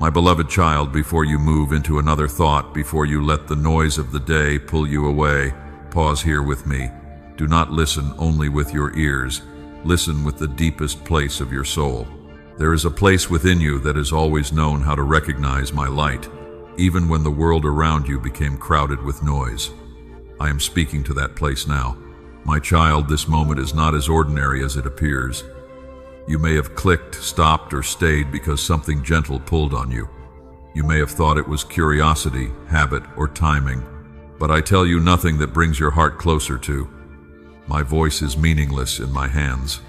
My beloved child, before you move into another thought, before you let the noise of the day pull you away, pause here with me. Do not listen only with your ears. Listen with the deepest place of your soul. There is a place within you that has always known how to recognize my light, even when the world around you became crowded with noise. I am speaking to that place now. My child, this moment is not as ordinary as it appears. You may have clicked, stopped, or stayed because something gentle pulled on you. You may have thought it was curiosity, habit, or timing, but I tell you nothing that brings your heart closer to. My voice is meaningless in my hands.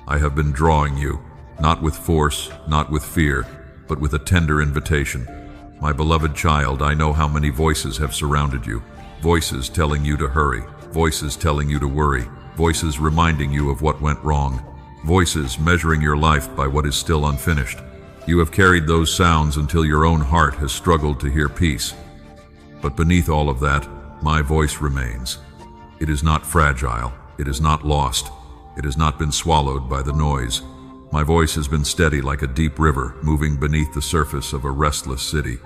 I have been drawing you, not with force, not with fear, but with a tender invitation. My beloved child, I know how many voices have surrounded you. Voices telling you to hurry, voices telling you to worry, voices reminding you of what went wrong, voices measuring your life by what is still unfinished. You have carried those sounds until your own heart has struggled to hear peace. But beneath all of that, my voice remains. It is not fragile, it is not lost, it has not been swallowed by the noise. My voice has been steady like a deep river moving beneath the surface of a restless city.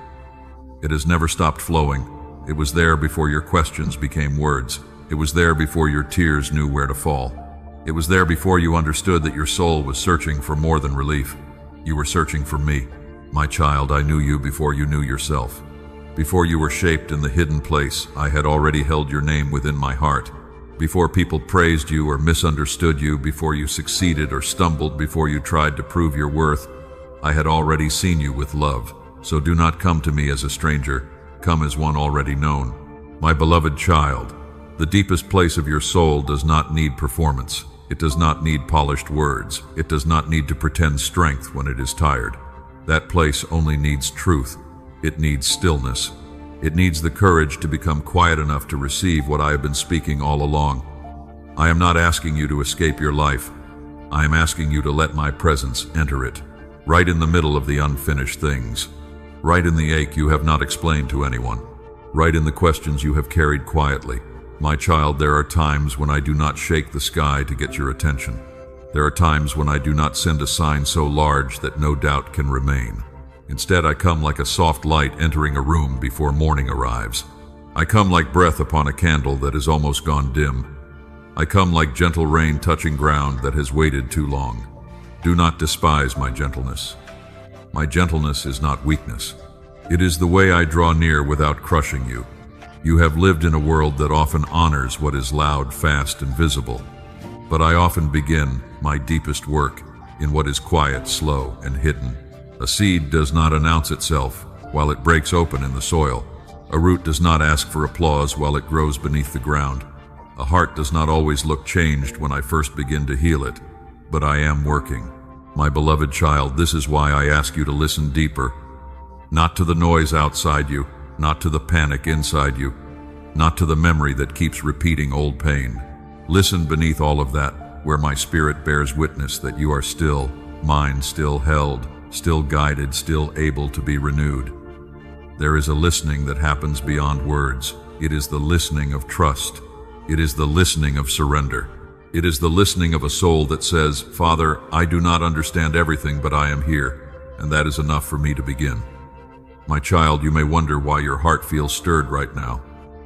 It has never stopped flowing. It was there before your questions became words. It was there before your tears knew where to fall. It was there before you understood that your soul was searching for more than relief. You were searching for me. My child, I knew you before you knew yourself. Before you were shaped in the hidden place, I had already held your name within my heart. Before people praised you or misunderstood you, before you succeeded or stumbled, before you tried to prove your worth, I had already seen you with love. So do not come to me as a stranger. Come as one already known. My beloved child, the deepest place of your soul does not need performance. It does not need polished words. It does not need to pretend strength when it is tired. That place only needs truth. It needs stillness. It needs the courage to become quiet enough to receive what I have been speaking all along. I am not asking you to escape your life. I am asking you to let my presence enter it, right in the middle of the unfinished things, right in the ache you have not explained to anyone, right in the questions you have carried quietly. My child, there are times when I do not shake the sky to get your attention. There are times when I do not send a sign so large that no doubt can remain. Instead, I come like a soft light entering a room before morning arrives. I come like breath upon a candle that has almost gone dim. I come like gentle rain touching ground that has waited too long. Do not despise my gentleness. My gentleness is not weakness. It is the way I draw near without crushing you. You have lived in a world that often honors what is loud, fast, and visible. But I often begin my deepest work in what is quiet, slow, and hidden. A seed does not announce itself while it breaks open in the soil. A root does not ask for applause while it grows beneath the ground. A heart does not always look changed when I first begin to heal it, but I am working. My beloved child, this is why I ask you to listen deeper. Not to the noise outside you, not to the panic inside you, not to the memory that keeps repeating old pain. Listen beneath all of that, where my spirit bears witness that you are still mine, still held, still guided, still able to be renewed. There is a listening that happens beyond words. It is the listening of trust. It is the listening of surrender. It is the listening of a soul that says, Father, I do not understand everything, but I am here, and that is enough for me to begin. My child, you may wonder why your heart feels stirred right now.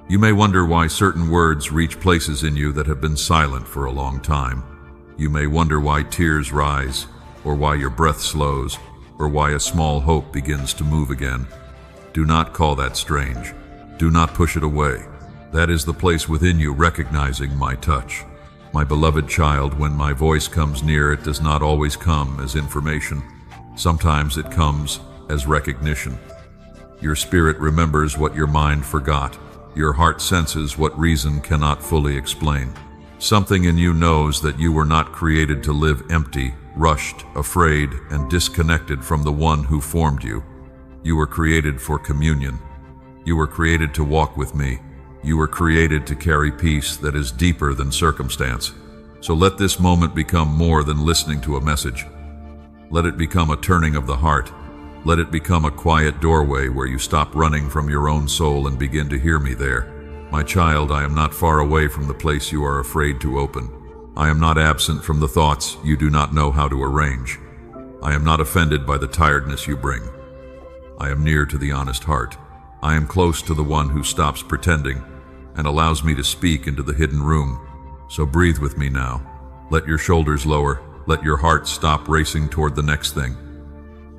You may wonder why certain words reach places in you that have been silent for a long time. You may wonder why tears rise, or why your breath slows, or why a small hope begins to move again. Do not call that strange. Do not push it away. That is the place within you recognizing my touch. My beloved child, when my voice comes near, it does not always come as information. Sometimes it comes as recognition. Your spirit remembers what your mind forgot. Your heart senses what reason cannot fully explain. Something in you knows that you were not created to live empty, rushed, afraid, and disconnected from the one who formed you. You were created for communion. You were created to walk with me. You were created to carry peace that is deeper than circumstance. So let this moment become more than listening to a message. Let it become a turning of the heart. Let it become a quiet doorway where you stop running from your own soul and begin to hear me there. My child, I am not far away from the place you are afraid to open. I am not absent from the thoughts you do not know how to arrange. I am not offended by the tiredness you bring. I am near to the honest heart. I am close to the one who stops pretending and allows me to speak into the hidden room. So breathe with me now. Let your shoulders lower. Let your heart stop racing toward the next thing.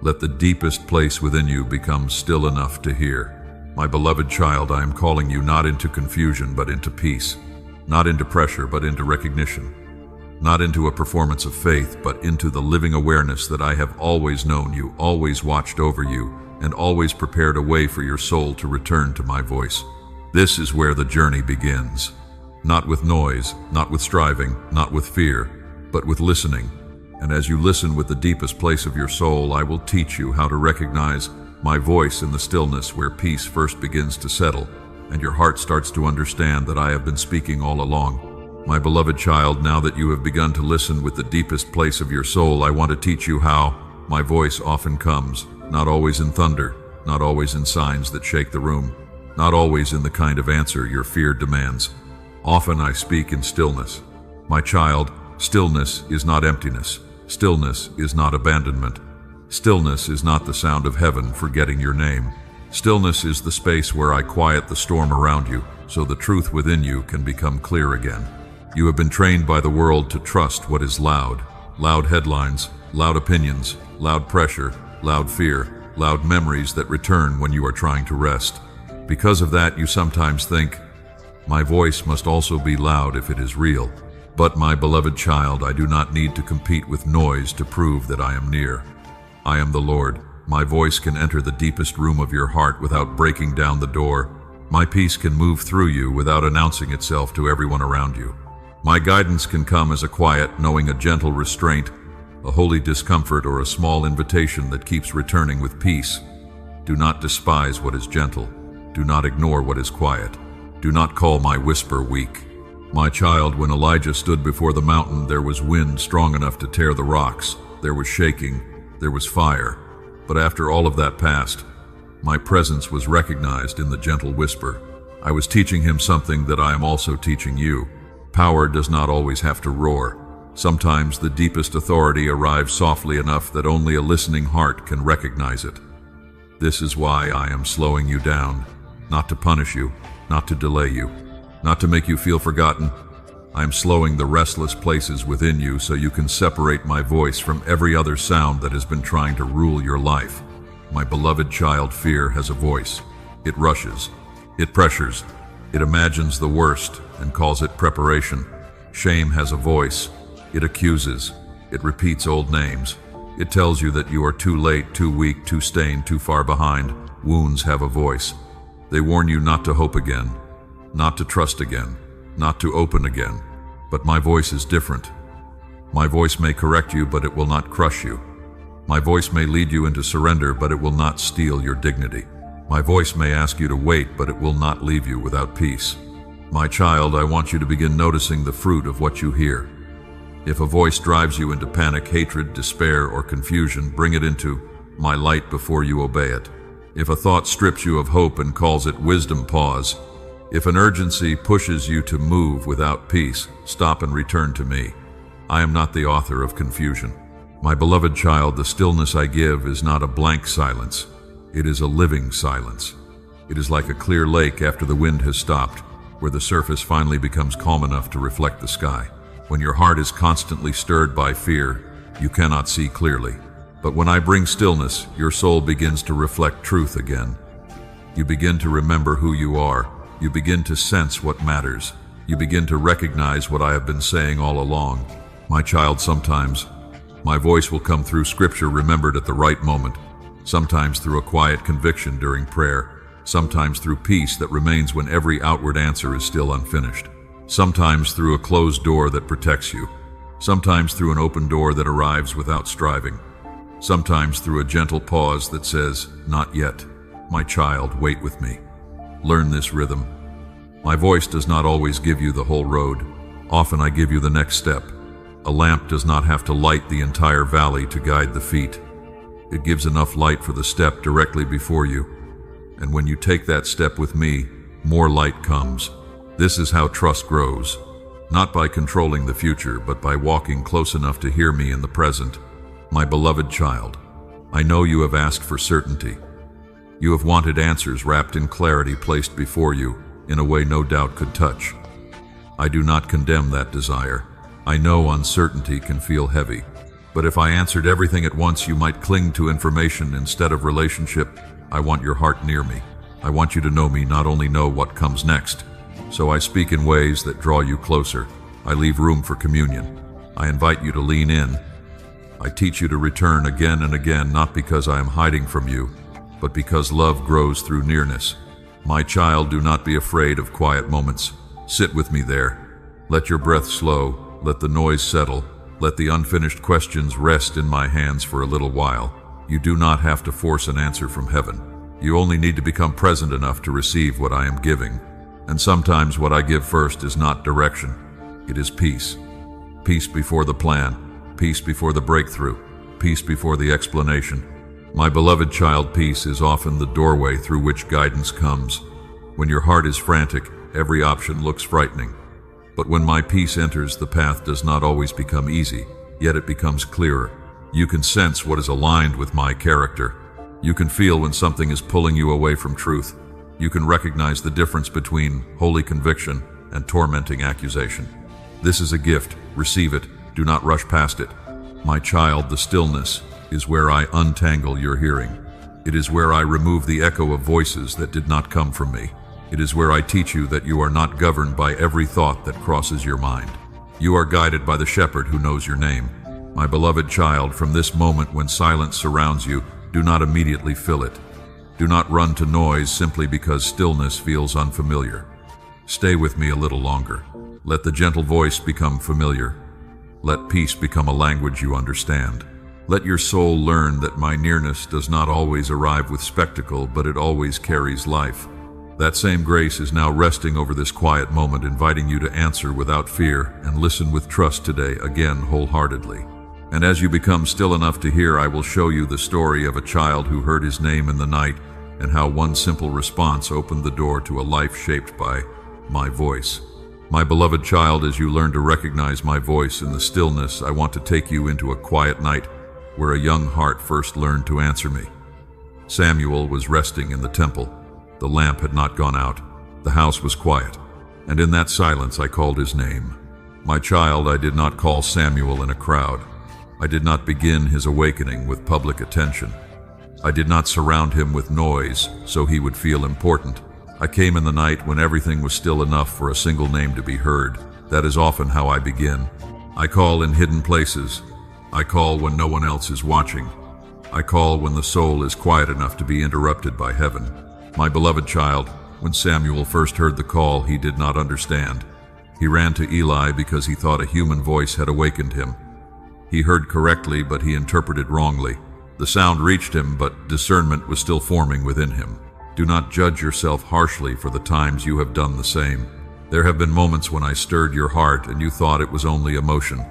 Let the deepest place within you become still enough to hear. My beloved child, I am calling you not into confusion, but into peace. Not into pressure, but into recognition. Not into a performance of faith, but into the living awareness that I have always known you, always watched over you, and always prepared a way for your soul to return to my voice. This is where the journey begins. Not with noise, not with striving, not with fear, but with listening. And as you listen with the deepest place of your soul, I will teach you how to recognize my voice in the stillness where peace first begins to settle, and your heart starts to understand that I have been speaking all along. My beloved child, now that you have begun to listen with the deepest place of your soul, I want to teach you how my voice often comes, not always in thunder, not always in signs that shake the room, not always in the kind of answer your fear demands. Often I speak in stillness. My child, stillness is not emptiness. Stillness is not abandonment. Stillness is not the sound of heaven forgetting your name. Stillness is the space where I quiet the storm around you, so the truth within you can become clear again. You have been trained by the world to trust what is loud. Loud headlines, loud opinions, loud pressure, loud fear, loud memories that return when you are trying to rest. Because of that, you sometimes think, my voice must also be loud if it is real. But my beloved child, I do not need to compete with noise to prove that I am near. I am the Lord. My voice can enter the deepest room of your heart without breaking down the door. My peace can move through you without announcing itself to everyone around you. My guidance can come as a quiet, knowing, a gentle restraint, a holy discomfort, or a small invitation that keeps returning with peace. Do not despise what is gentle. Do not ignore what is quiet. Do not call my whisper weak. My child, when Elijah stood before the mountain, there was wind strong enough to tear the rocks. There was shaking. There was fire. But after all of that passed, my presence was recognized in the gentle whisper. I was teaching him something that I am also teaching you. Power does not always have to roar. Sometimes the deepest authority arrives softly enough that only a listening heart can recognize it. This is why I am slowing you down, not to punish you, not to delay you, not to make you feel forgotten. I am slowing the restless places within you so you can separate my voice from every other sound that has been trying to rule your life. My beloved child, fear has a voice. It rushes. It pressures. It imagines the worst and calls it preparation. Shame has a voice. It accuses. It repeats old names. It tells you that you are too late, too weak, too stained, too far behind. Wounds have a voice. They warn you not to hope again, not to trust again, not to open again. But my voice is different. My voice may correct you, but it will not crush you. My voice may lead you into surrender, but it will not steal your dignity. My voice may ask you to wait, but it will not leave you without peace. My child, I want you to begin noticing the fruit of what you hear. If a voice drives you into panic, hatred, despair, or confusion, bring it into my light before you obey it. If a thought strips you of hope and calls it wisdom, pause. If an urgency pushes you to move without peace, stop and return to me. I am not the author of confusion. My beloved child, the stillness I give is not a blank silence. It is a living silence. It is like a clear lake after the wind has stopped, where the surface finally becomes calm enough to reflect the sky. When your heart is constantly stirred by fear, you cannot see clearly. But when I bring stillness, your soul begins to reflect truth again. You begin to remember who you are. You begin to sense what matters. You begin to recognize what I have been saying all along. My child, sometimes my voice will come through scripture remembered at the right moment, sometimes through a quiet conviction during prayer, sometimes through peace that remains when every outward answer is still unfinished, sometimes through a closed door that protects you, sometimes through an open door that arrives without striving, sometimes through a gentle pause that says, "Not yet. My child, wait with me." Learn this rhythm. My voice does not always give you the whole road. Often I give you the next step. A lamp does not have to light the entire valley to guide the feet. It gives enough light for the step directly before you. And when you take that step with me, more light comes. This is how trust grows. Not by controlling the future, but by walking close enough to hear me in the present. My beloved child, I know you have asked for certainty. You have wanted answers wrapped in clarity placed before you in a way no doubt could touch. I do not condemn that desire. I know uncertainty can feel heavy. But if I answered everything at once, you might cling to information instead of relationship. I want your heart near me. I want you to know me, not only know what comes next. So I speak in ways that draw you closer. I leave room for communion. I invite you to lean in. I teach you to return again and again, not because I am hiding from you, but because love grows through nearness. My child, do not be afraid of quiet moments. Sit with me there. Let your breath slow. Let the noise settle. Let the unfinished questions rest in my hands for a little while. You do not have to force an answer from heaven. You only need to become present enough to receive what I am giving. And sometimes what I give first is not direction. It is peace. Peace before the plan. Peace before the breakthrough. Peace before the explanation. My beloved child, peace is often the doorway through which guidance comes. When your heart is frantic, every option looks frightening. But when my peace enters, the path does not always become easy, yet it becomes clearer. You can sense what is aligned with my character. You can feel when something is pulling you away from truth. You can recognize the difference between holy conviction and tormenting accusation. This is a gift. Receive it. Do not rush past it. My child, the stillness is where I untangle your hearing. It is where I remove the echo of voices that did not come from me. It is where I teach you that you are not governed by every thought that crosses your mind. You are guided by the shepherd who knows your name. My beloved child, from this moment when silence surrounds you, do not immediately fill it. Do not run to noise simply because stillness feels unfamiliar. Stay with me a little longer. Let the gentle voice become familiar. Let peace become a language you understand. Let your soul learn that my nearness does not always arrive with spectacle, but it always carries life. That same grace is now resting over this quiet moment, inviting you to answer without fear and listen with trust today, again wholeheartedly. And as you become still enough to hear, I will show you the story of a child who heard his name in the night and how one simple response opened the door to a life shaped by my voice. My beloved child, as you learn to recognize my voice in the stillness, I want to take you into a quiet night where a young heart first learned to answer me. Samuel was resting in the temple. The lamp had not gone out. The house was quiet. And in that silence I called his name. My child, I did not call Samuel in a crowd. I did not begin his awakening with public attention. I did not surround him with noise so he would feel important. I came in the night when everything was still enough for a single name to be heard. That is often how I begin. I call in hidden places. I call when no one else is watching. I call when the soul is quiet enough to be interrupted by heaven. My beloved child, when Samuel first heard the call, he did not understand. He ran to Eli because he thought a human voice had awakened him. He heard correctly, but he interpreted wrongly. The sound reached him, but discernment was still forming within him. Do not judge yourself harshly for the times you have done the same. There have been moments when I stirred your heart and you thought it was only emotion.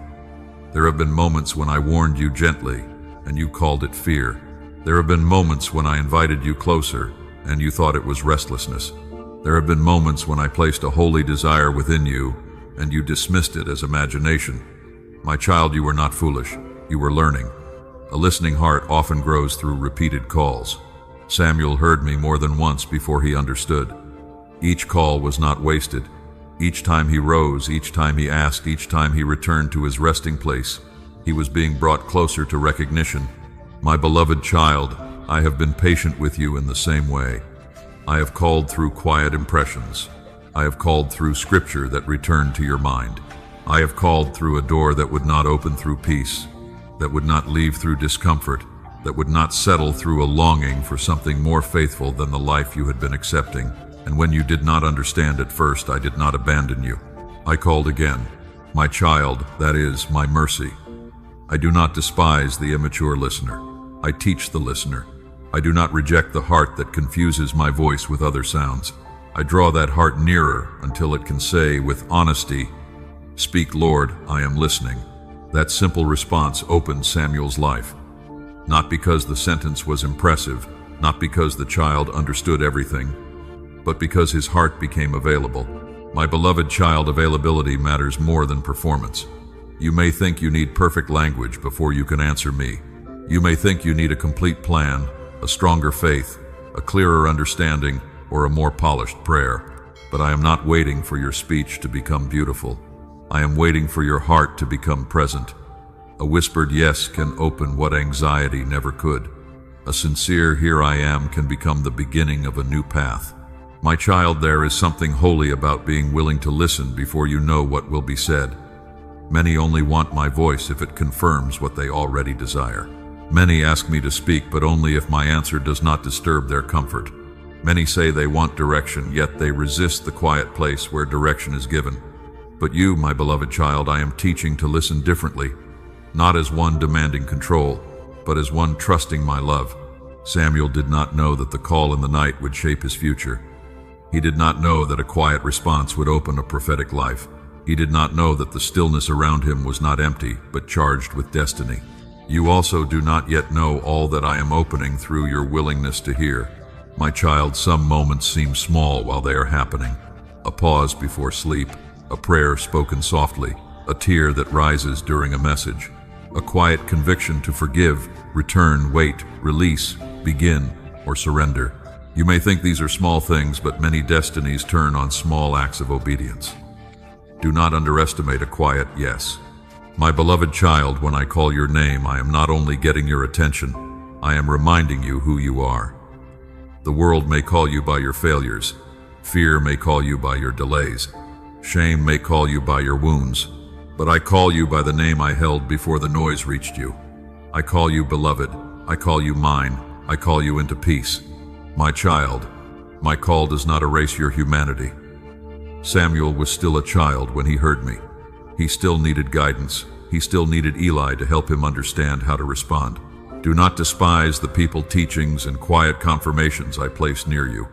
There have been moments when I warned you gently and you called it fear. There have been moments when I invited you closer and you thought it was restlessness. There have been moments when I placed a holy desire within you and you dismissed it as imagination. My child, you were not foolish. You were learning. A listening heart often grows through repeated calls. Samuel heard me more than once before he understood. Each call was not wasted. Each time he rose, each time he asked, each time he returned to his resting place, he was being brought closer to recognition. My beloved child, I have been patient with you in the same way. I have called through quiet impressions. I have called through scripture that returned to your mind. I have called through a door that would not open through peace, that would not leave through discomfort, that would not settle through a longing for something more faithful than the life you had been accepting. And when you did not understand at first, I did not abandon you. I called again. My child, that is, my mercy. I do not despise the immature listener. I teach the listener. I do not reject the heart that confuses my voice with other sounds. I draw that heart nearer until it can say with honesty, "Speak, Lord, I am listening." That simple response opened Samuel's life. Not because the sentence was impressive, not because the child understood everything, but because his heart became available. My beloved child, availability matters more than performance. You may think you need perfect language before you can answer me. You may think you need a complete plan, a stronger faith, a clearer understanding, or a more polished prayer. But I am not waiting for your speech to become beautiful. I am waiting for your heart to become present. A whispered yes can open what anxiety never could. A sincere "here I am" can become the beginning of a new path. My child, there is something holy about being willing to listen before you know what will be said. Many only want my voice if it confirms what they already desire. Many ask me to speak, but only if my answer does not disturb their comfort. Many say they want direction, yet they resist the quiet place where direction is given. But you, my beloved child, I am teaching to listen differently, not as one demanding control, but as one trusting my love. Samuel did not know that the call in the night would shape his future. He did not know that a quiet response would open a prophetic life. He did not know that the stillness around him was not empty, but charged with destiny. You also do not yet know all that I am opening through your willingness to hear. My child, some moments seem small while they are happening. A pause before sleep, a prayer spoken softly, a tear that rises during a message, a quiet conviction to forgive, return, wait, release, begin, or surrender. You may think these are small things, but many destinies turn on small acts of obedience. Do not underestimate a quiet yes. My beloved child, when I call your name, I am not only getting your attention, I am reminding you who you are. The world may call you by your failures. Fear may call you by your delays. Shame may call you by your wounds. But I call you by the name I held before the noise reached you. I call you beloved. I call you mine. I call you into peace. My child, my call does not erase your humanity. Samuel was still a child when he heard me. He still needed guidance. He still needed Eli to help him understand how to respond. Do not despise the people, teachings, and quiet confirmations I place near you.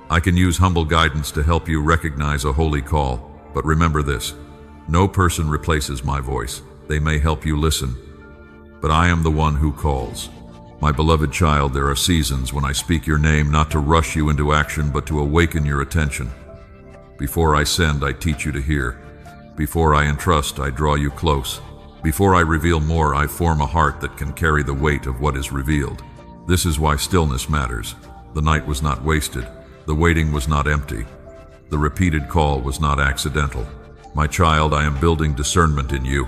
I can use humble guidance to help you recognize a holy call, but remember this: no person replaces my voice. They may help you listen, but I am the one who calls. My beloved child, there are seasons when I speak your name not to rush you into action, but to awaken your attention. Before I send, I teach you to hear. Before I entrust, I draw you close. Before I reveal more, I form a heart that can carry the weight of what is revealed. This is why stillness matters. The night was not wasted. The waiting was not empty. The repeated call was not accidental. My child, I am building discernment in you.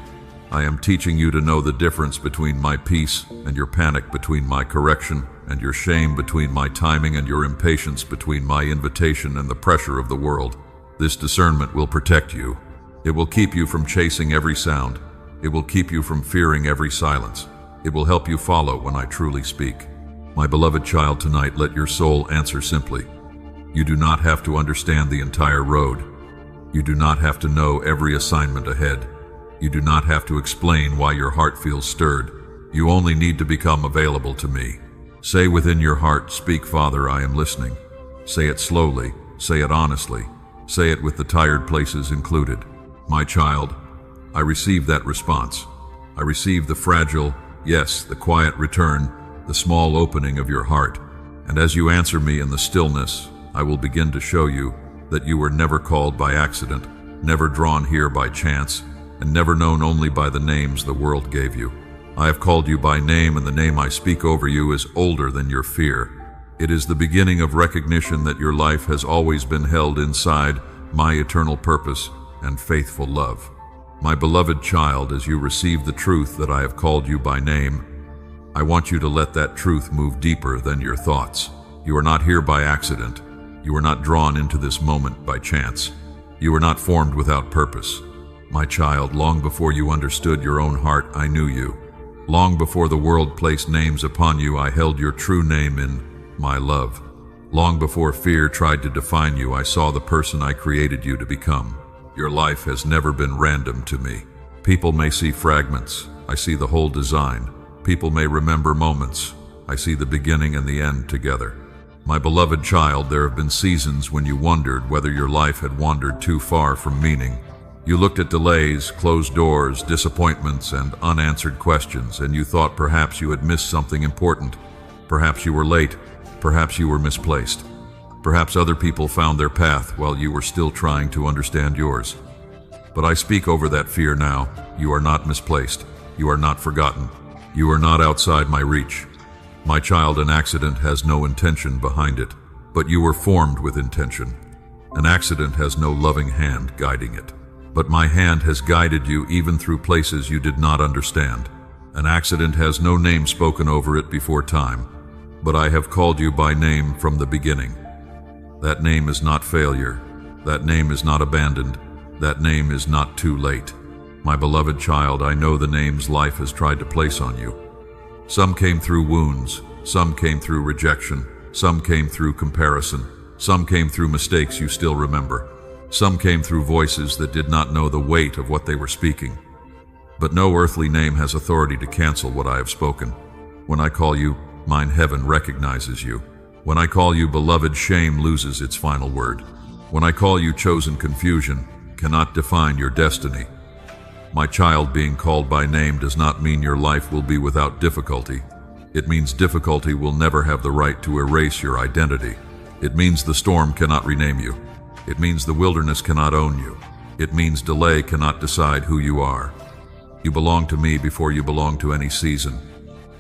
I am teaching you to know the difference between my peace and your panic, between my correction and your shame, between my timing and your impatience, between my invitation and the pressure of the world. This discernment will protect you. It will keep you from chasing every sound. It will keep you from fearing every silence. It will help you follow when I truly speak. My beloved child, tonight let your soul answer simply. You do not have to understand the entire road. You do not have to know every assignment ahead. You do not have to explain why your heart feels stirred. You only need to become available to me. Say within your heart, "Speak, Father, I am listening." Say it slowly. Say it honestly. Say it with the tired places included. My child, I receive that response. I receive the fragile, yes, the quiet return, the small opening of your heart. And as you answer me in the stillness, I will begin to show you that you were never called by accident, never drawn here by chance, and never known only by the names the world gave you. I have called you by name, and the name I speak over you is older than your fear. It is the beginning of recognition that your life has always been held inside my eternal purpose and faithful love. My beloved child, as you receive the truth that I have called you by name, I want you to let that truth move deeper than your thoughts. You are not here by accident. You are not drawn into this moment by chance. You are not formed without purpose. My child, long before you understood your own heart, I knew you. Long before the world placed names upon you, I held your true name in my love. Long before fear tried to define you, I saw the person I created you to become. Your life has never been random to me. People may see fragments. I see the whole design. People may remember moments. I see the beginning and the end together. My beloved child, there have been seasons when you wondered whether your life had wandered too far from meaning. You looked at delays, closed doors, disappointments, and unanswered questions, and you thought perhaps you had missed something important. Perhaps you were late. Perhaps you were misplaced. Perhaps other people found their path while you were still trying to understand yours. But I speak over that fear now. You are not misplaced. You are not forgotten. You are not outside my reach. My child, an accident has no intention behind it, but you were formed with intention. An accident has no loving hand guiding it, but my hand has guided you even through places you did not understand. An accident has no name spoken over it before time, but I have called you by name from the beginning. That name is not failure. That name is not abandoned. That name is not too late. My beloved child, I know the names life has tried to place on you. Some came through wounds, some came through rejection, some came through comparison, some came through mistakes you still remember. Some came through voices that did not know the weight of what they were speaking. But no earthly name has authority to cancel what I have spoken. When I call you, mine heaven recognizes you. When I call you beloved, shame loses its final word. When I call you chosen, confusion cannot define your destiny. My child, being called by name does not mean your life will be without difficulty. It means difficulty will never have the right to erase your identity. It means the storm cannot rename you. It means the wilderness cannot own you. It means delay cannot decide who you are. You belong to me before you belong to any season.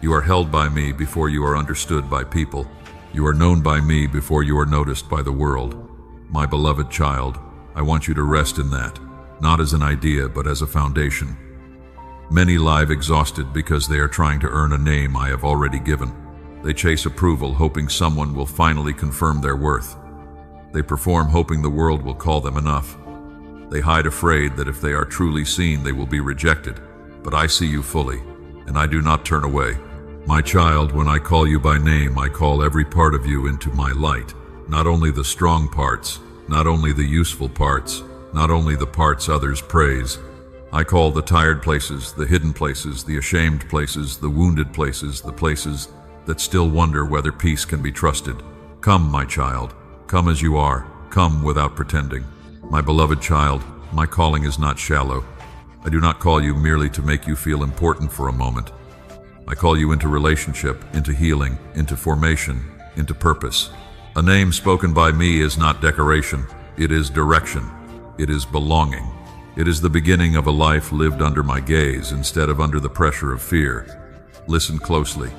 You are held by me before you are understood by people. You are known by me before you are noticed by the world. My beloved child, I want you to rest in that, not as an idea, but as a foundation. Many lie exhausted because they are trying to earn a name I have already given. They chase approval, hoping someone will finally confirm their worth. They perform, hoping the world will call them enough. They hide, afraid that if they are truly seen, they will be rejected. But I see you fully, and I do not turn away. My child, when I call you by name, I call every part of you into my light. Not only the strong parts, not only the useful parts, not only the parts others praise. I call the tired places, the hidden places, the ashamed places, the wounded places, the places that still wonder whether peace can be trusted. Come, my child, come as you are, come without pretending. My beloved child, my calling is not shallow. I do not call you merely to make you feel important for a moment. I call you into relationship, into healing, into formation, into purpose. A name spoken by me is not decoration, it is direction, it is belonging. It is the beginning of a life lived under my gaze instead of under the pressure of fear. Listen closely.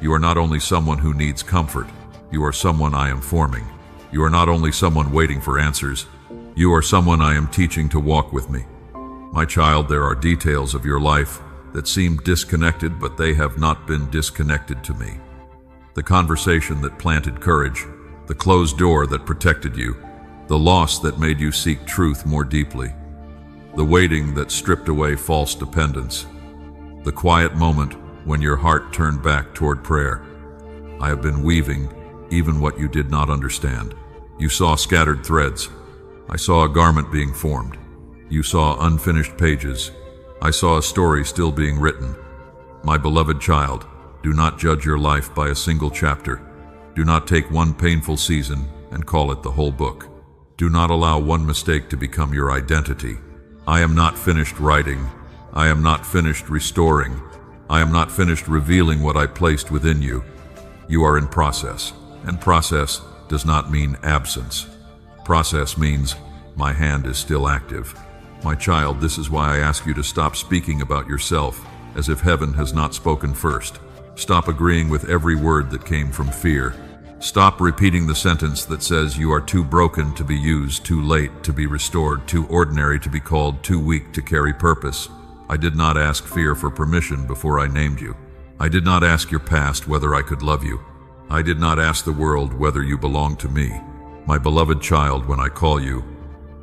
You are not only someone who needs comfort, you are someone I am forming. You are not only someone waiting for answers, you are someone I am teaching to walk with me. My child, there are details of your life that seem disconnected, but they have not been disconnected to me. The conversation that planted courage, the closed door that protected you, the loss that made you seek truth more deeply, the waiting that stripped away false dependence, the quiet moment when your heart turned back toward prayer. I have been weaving even what you did not understand. You saw scattered threads. I saw a garment being formed. You saw unfinished pages. I saw a story still being written. My beloved child, do not judge your life by a single chapter. Do not take one painful season and call it the whole book. Do not allow one mistake to become your identity. I am not finished writing. I am not finished restoring. I am not finished revealing what I placed within you. You are in process, and process does not mean absence. Process means my hand is still active. My child, this is why I ask you to stop speaking about yourself as if heaven has not spoken first. Stop agreeing with every word that came from fear. Stop repeating the sentence that says you are too broken to be used, too late to be restored, too ordinary to be called, too weak to carry purpose. I did not ask fear for permission before I named you. I did not ask your past whether I could love you. I did not ask the world whether you belong to me. My beloved child, when I call you,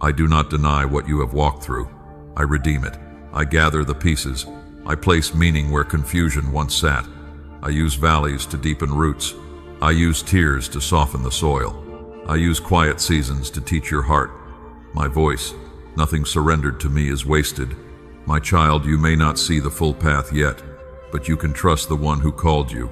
I do not deny what you have walked through. I redeem it. I gather the pieces. I place meaning where confusion once sat. I use valleys to deepen roots. I use tears to soften the soil. I use quiet seasons to teach your heart. My voice, nothing surrendered to me is wasted. My child, you may not see the full path yet, but you can trust the one who called you.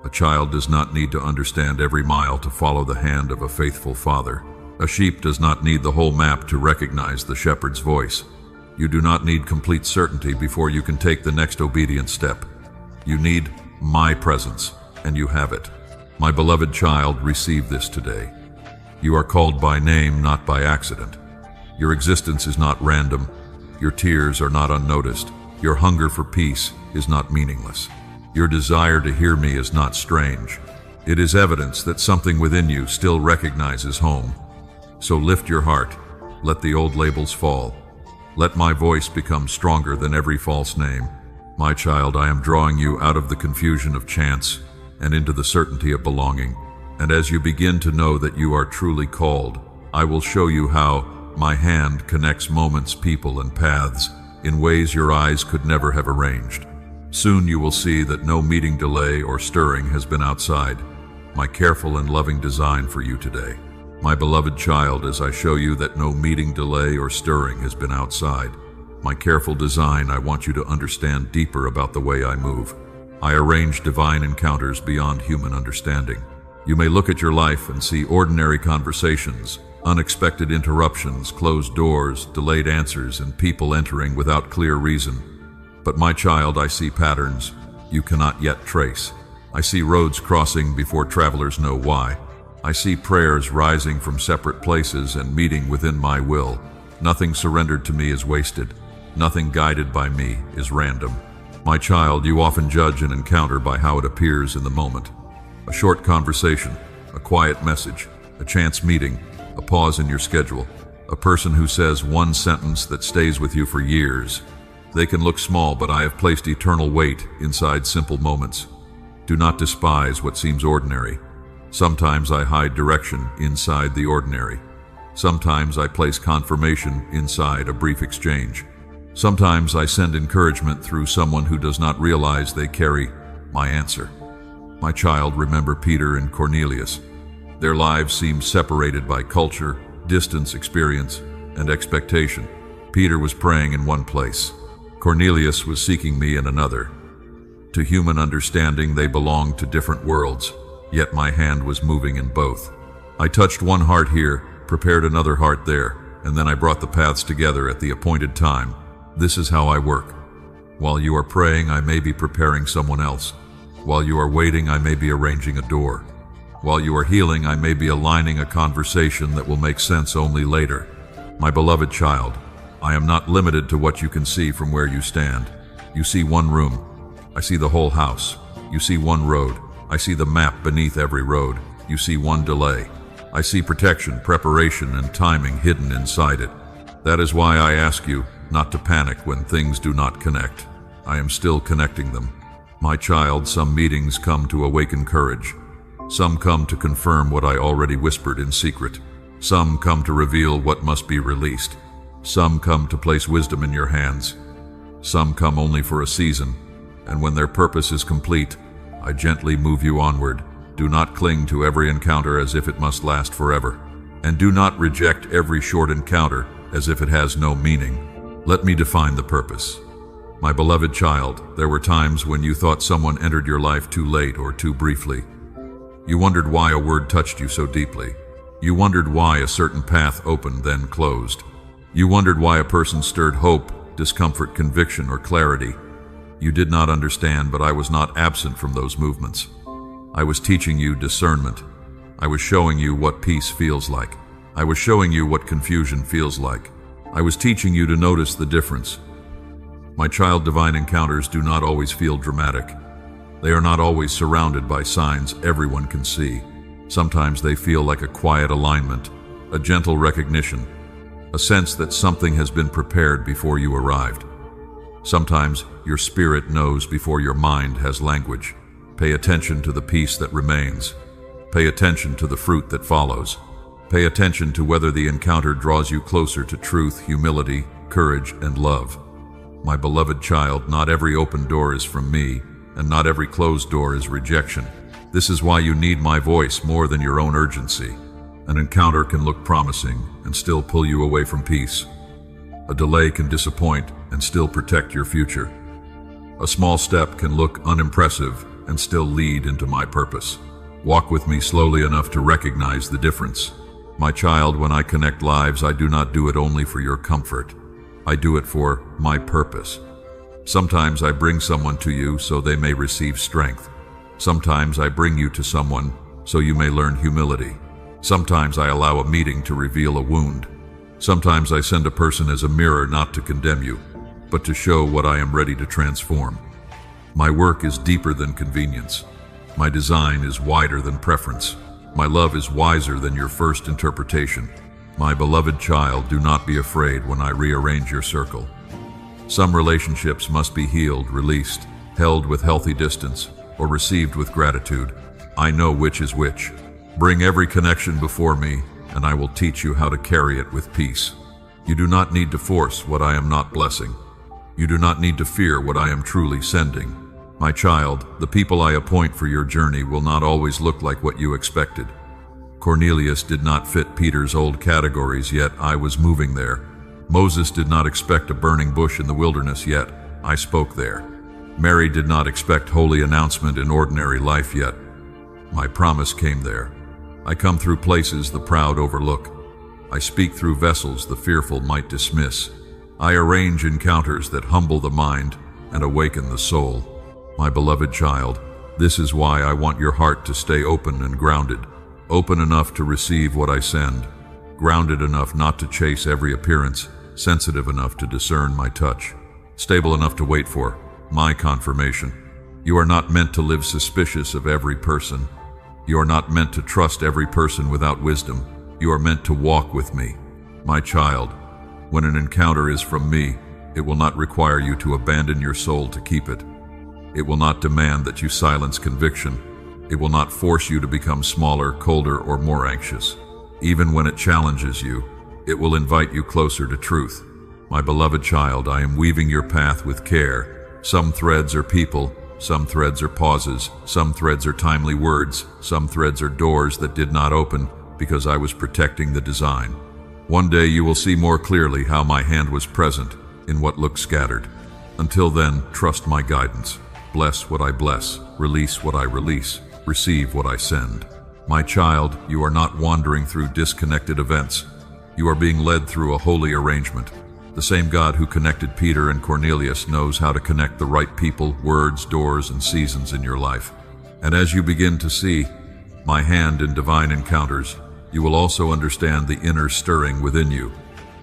A child does not need to understand every mile to follow the hand of a faithful father. A sheep does not need the whole map to recognize the shepherd's voice. You do not need complete certainty before you can take the next obedient step. You need my presence, and you have it. My beloved child, receive this today. You are called by name, not by accident. Your existence is not random. Your tears are not unnoticed. Your hunger for peace is not meaningless. Your desire to hear me is not strange. It is evidence that something within you still recognizes home. So lift your heart. Let the old labels fall. Let my voice become stronger than every false name. My child, I am drawing you out of the confusion of chance and into the certainty of belonging. And as you begin to know that you are truly called, I will show you how my hand connects moments, people, and paths in ways your eyes could never have arranged. Soon you will see that no meeting delay or stirring has been outside my careful and loving design for you today. My beloved child, as I show you that no meeting delay or stirring has been outside my careful design, I want you to understand deeper about the way I move. I arrange divine encounters beyond human understanding. You may look at your life and see ordinary conversations, unexpected interruptions, closed doors, delayed answers, and people entering without clear reason. But my child, I see patterns you cannot yet trace. I see roads crossing before travelers know why. I see prayers rising from separate places and meeting within my will. Nothing surrendered to me is wasted. Nothing guided by me is random. My child, you often judge an encounter by how it appears in the moment. A short conversation, a quiet message, a chance meeting, a pause in your schedule, a person who says one sentence that stays with you for years. They can look small, but I have placed eternal weight inside simple moments. Do not despise what seems ordinary. Sometimes I hide direction inside the ordinary. Sometimes I place confirmation inside a brief exchange. Sometimes I send encouragement through someone who does not realize they carry my answer. My child, remember Peter and Cornelius. Their lives seemed separated by culture, distance, experience, and expectation. Peter was praying in one place. Cornelius was seeking me in another. To human understanding, they belonged to different worlds, yet my hand was moving in both. I touched one heart here, prepared another heart there, and then I brought the paths together at the appointed time. This is how I work. While you are praying, I may be preparing someone else. While you are waiting, I may be arranging a door. While you are healing, I may be aligning a conversation that will make sense only later. My beloved child, I am not limited to what you can see from where you stand. You see one room. I see the whole house. You see one road. I see the map beneath every road. You see one delay. I see protection, preparation, and timing hidden inside it. That is why I ask you not to panic when things do not connect. I am still connecting them. My child, some meetings come to awaken courage. Some come to confirm what I already whispered in secret. Some come to reveal what must be released. Some come to place wisdom in your hands. Some come only for a season, and when their purpose is complete, I gently move you onward. Do not cling to every encounter as if it must last forever, and do not reject every short encounter as if it has no meaning. Let me define the purpose. My beloved child, there were times when you thought someone entered your life too late or too briefly. You wondered why a word touched you so deeply. You wondered why a certain path opened then closed. You wondered why a person stirred hope, discomfort, conviction, or clarity. You did not understand, but I was not absent from those movements. I was teaching you discernment. I was showing you what peace feels like. I was showing you what confusion feels like. I was teaching you to notice the difference. My child, divine encounters do not always feel dramatic. They are not always surrounded by signs everyone can see. Sometimes they feel like a quiet alignment, a gentle recognition, a sense that something has been prepared before you arrived. Sometimes your spirit knows before your mind has language. Pay attention to the peace that remains. Pay attention to the fruit that follows. Pay attention to whether the encounter draws you closer to truth, humility, courage, and love. My beloved child, not every open door is from me, and not every closed door is rejection. This is why you need my voice more than your own urgency. An encounter can look promising and still pull you away from peace. A delay can disappoint and still protect your future. A small step can look unimpressive and still lead into my purpose. Walk with me slowly enough to recognize the difference. My child, when I connect lives, I do not do it only for your comfort. I do it for my purpose. Sometimes I bring someone to you so they may receive strength. Sometimes I bring you to someone so you may learn humility. Sometimes I allow a meeting to reveal a wound. Sometimes I send a person as a mirror not to condemn you, but to show what I am ready to transform. My work is deeper than convenience. My design is wider than preference. My love is wiser than your first interpretation. My beloved child, do not be afraid when I rearrange your circle. Some relationships must be healed, released, held with healthy distance, or received with gratitude. I know which is which. Bring every connection before me, and I will teach you how to carry it with peace. You do not need to force what I am not blessing. You do not need to fear what I am truly sending. My child, the people I appoint for your journey will not always look like what you expected. Cornelius did not fit Peter's old categories, yet I was moving there. Moses did not expect a burning bush in the wilderness, yet I spoke there. Mary did not expect holy announcement in ordinary life, yet my promise came there. I come through places the proud overlook. I speak through vessels the fearful might dismiss. I arrange encounters that humble the mind and awaken the soul. My beloved child, this is why I want your heart to stay open and grounded, open enough to receive what I send, grounded enough not to chase every appearance, sensitive enough to discern my touch, stable enough to wait for my confirmation. You are not meant to live suspicious of every person. You are not meant to trust every person without wisdom. You are meant to walk with me. My child, when an encounter is from me, it will not require you to abandon your soul to keep it. It will not demand that you silence conviction. It will not force you to become smaller, colder, or more anxious. Even when it challenges you, it will invite you closer to truth. My beloved child, I am weaving your path with care. Some threads are people, some threads are pauses, some threads are timely words, some threads are doors that did not open because I was protecting the design. One day you will see more clearly how my hand was present in what looked scattered. Until then, trust my guidance. Bless what I bless, release what I release, receive what I send. My child, you are not wandering through disconnected events. You are being led through a holy arrangement. The same God who connected Peter and Cornelius knows how to connect the right people, words, doors, and seasons in your life. And as you begin to see my hand in divine encounters, you will also understand the inner stirring within you.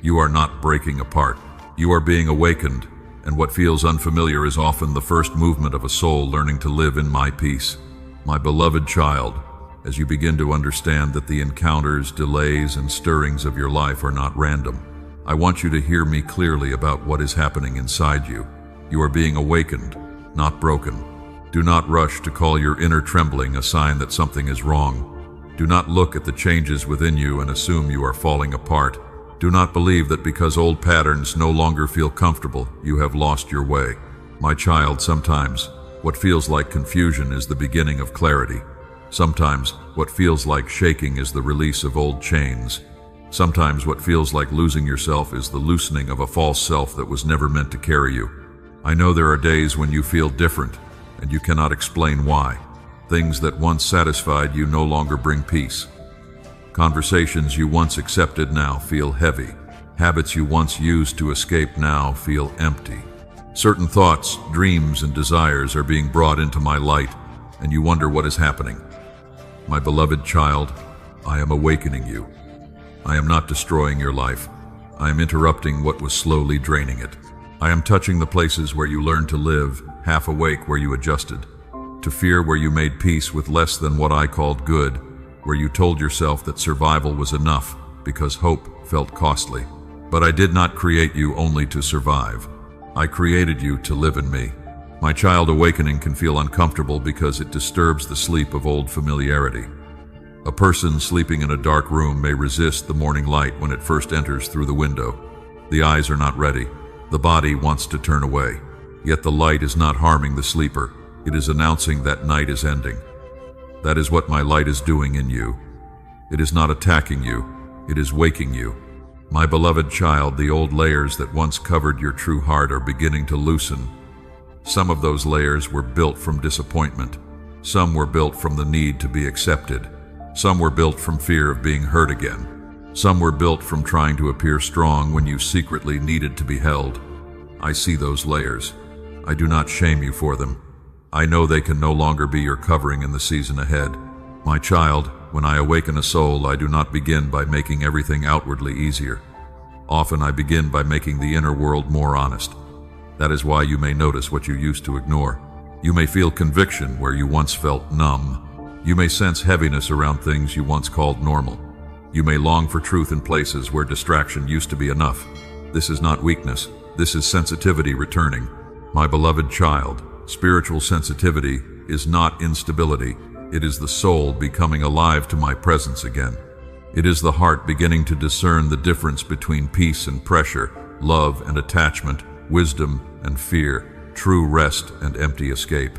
You are not breaking apart. You are being awakened, and what feels unfamiliar is often the first movement of a soul learning to live in my peace. My beloved child, as you begin to understand that the encounters, delays, and stirrings of your life are not random, I want you to hear me clearly about what is happening inside you. You are being awakened, not broken. Do not rush to call your inner trembling a sign that something is wrong. Do not look at the changes within you and assume you are falling apart. Do not believe that because old patterns no longer feel comfortable, you have lost your way. My child, sometimes what feels like confusion is the beginning of clarity. Sometimes what feels like shaking is the release of old chains. Sometimes what feels like losing yourself is the loosening of a false self that was never meant to carry you. I know there are days when you feel different, and you cannot explain why. Things that once satisfied you no longer bring peace. Conversations you once accepted now feel heavy. Habits you once used to escape now feel empty. Certain thoughts, dreams, and desires are being brought into my light, and you wonder what is happening. My beloved child, I am awakening you. I am not destroying your life. I am interrupting what was slowly draining it. I am touching the places where you learned to live, half awake where you adjusted, to fear where you made peace with less than what I called good, where you told yourself that survival was enough because hope felt costly. But I did not create you only to survive. I created you to live in me. My child, awakening can feel uncomfortable because it disturbs the sleep of old familiarity. A person sleeping in a dark room may resist the morning light when it first enters through the window. The eyes are not ready. The body wants to turn away. Yet the light is not harming the sleeper. It is announcing that night is ending. That is what my light is doing in you. It is not attacking you. It is waking you. My beloved child, the old layers that once covered your true heart are beginning to loosen. Some of those layers were built from disappointment. Some were built from the need to be accepted. Some were built from fear of being hurt again. Some were built from trying to appear strong when you secretly needed to be held. I see those layers. I do not shame you for them. I know they can no longer be your covering in the season ahead. My child, when I awaken a soul, I do not begin by making everything outwardly easier. Often I begin by making the inner world more honest. That is why you may notice what you used to ignore. You may feel conviction where you once felt numb. You may sense heaviness around things you once called normal. You may long for truth in places where distraction used to be enough. This is not weakness. This is sensitivity returning. My beloved child, spiritual sensitivity is not instability. It is the soul becoming alive to my presence again. It is the heart beginning to discern the difference between peace and pressure, love and attachment, wisdom and fear, true rest and empty escape.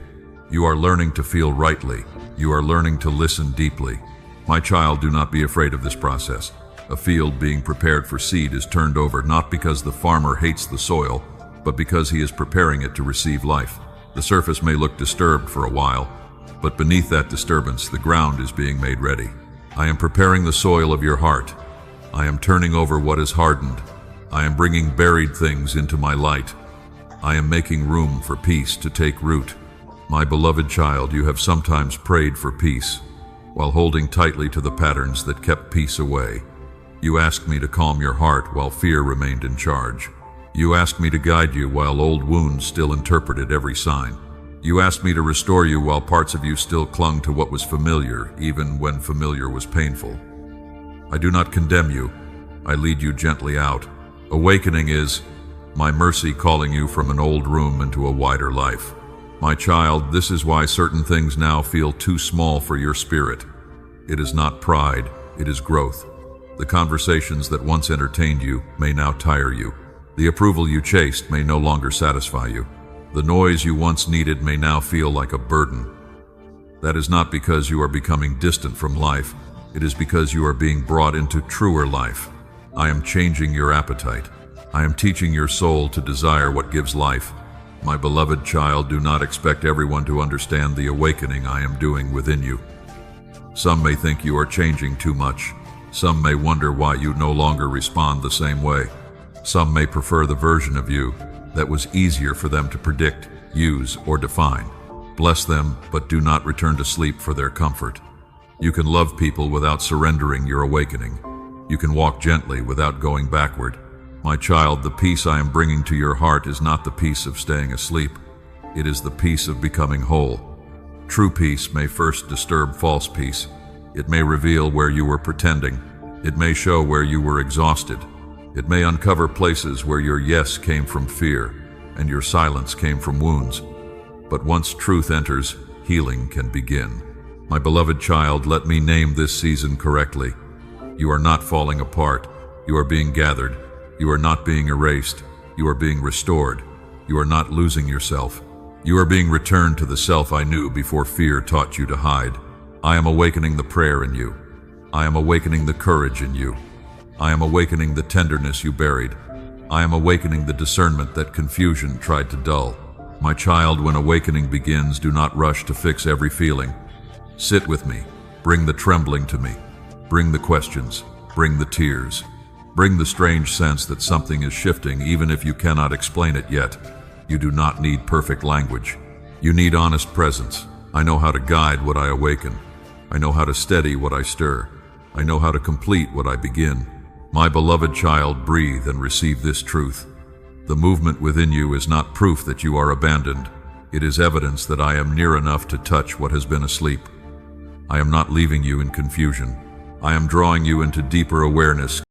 You are learning to feel rightly. You are learning to listen deeply. My child, do not be afraid of this process. A field being prepared for seed is turned over not because the farmer hates the soil, but because he is preparing it to receive life. The surface may look disturbed for a while, but beneath that disturbance, the ground is being made ready. I am preparing the soil of your heart. I am turning over what is hardened. I am bringing buried things into my light. I am making room for peace to take root. My beloved child, you have sometimes prayed for peace, while holding tightly to the patterns that kept peace away. You asked me to calm your heart while fear remained in charge. You asked me to guide you while old wounds still interpreted every sign. You asked me to restore you while parts of you still clung to what was familiar, even when familiar was painful. I do not condemn you. I lead you gently out. Awakening is my mercy calling you from an old room into a wider life. My child, this is why certain things now feel too small for your spirit. It is not pride, it is growth. The conversations that once entertained you may now tire you. The approval you chased may no longer satisfy you. The noise you once needed may now feel like a burden. That is not because you are becoming distant from life. It is because you are being brought into truer life. I am changing your appetite. I am teaching your soul to desire what gives life. My beloved child, do not expect everyone to understand the awakening I am doing within you. Some may think you are changing too much. Some may wonder why you no longer respond the same way. Some may prefer the version of you that was easier for them to predict, use, or define. Bless them, but do not return to sleep for their comfort. You can love people without surrendering your awakening. You can walk gently without going backward. My child, the peace I am bringing to your heart is not the peace of staying asleep. It is the peace of becoming whole. True peace may first disturb false peace. It may reveal where you were pretending. It may show where you were exhausted. It may uncover places where your yes came from fear and your silence came from wounds. But once truth enters, healing can begin. My beloved child, let me name this season correctly. You are not falling apart. You are being gathered. You are not being erased. You are being restored. You are not losing yourself. You are being returned to the self I knew before fear taught you to hide. I am awakening the prayer in you. I am awakening the courage in you. I am awakening the tenderness you buried. I am awakening the discernment that confusion tried to dull. My child, when awakening begins, do not rush to fix every feeling. Sit with me. Bring the trembling to me. Bring the questions. Bring the tears. Bring the strange sense that something is shifting even if you cannot explain it yet. You do not need perfect language. You need honest presence. I know how to guide what I awaken. I know how to steady what I stir. I know how to complete what I begin. My beloved child, breathe and receive this truth. The movement within you is not proof that you are abandoned. It is evidence that I am near enough to touch what has been asleep. I am not leaving you in confusion. I am drawing you into deeper awareness,